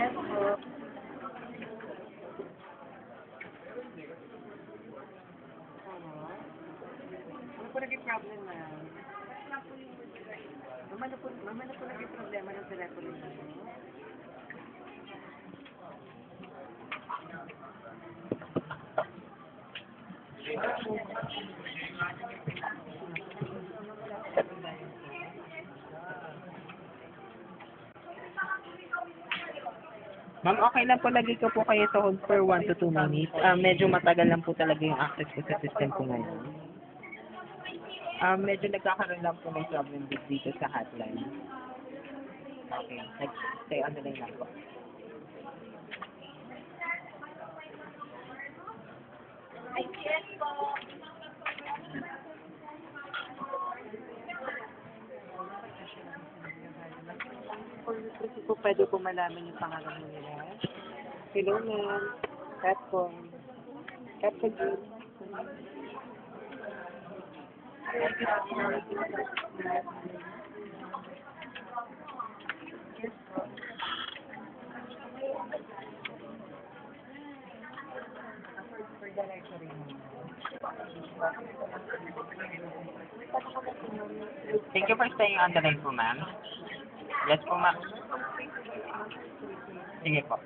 Yes po. Ano po naging problem na? Mama na po naging problema ng telepono niyo. Ma'am, okay lang po lagi ko po kayo sa hold for 1 to 2 minutes. Medyo matagal lang po talaga yung access ko sa system ko ngayon. Medyo nagkakaroon lang po ng problem dito sa hotline. Okay, stay on the line lang po. Kasi po pwede po malaman yung pangalan nila. Hello, ma'am. Catcom. Catcom. Thank you for staying on the line po, ma'am. Yes po, ma'am. Sige po.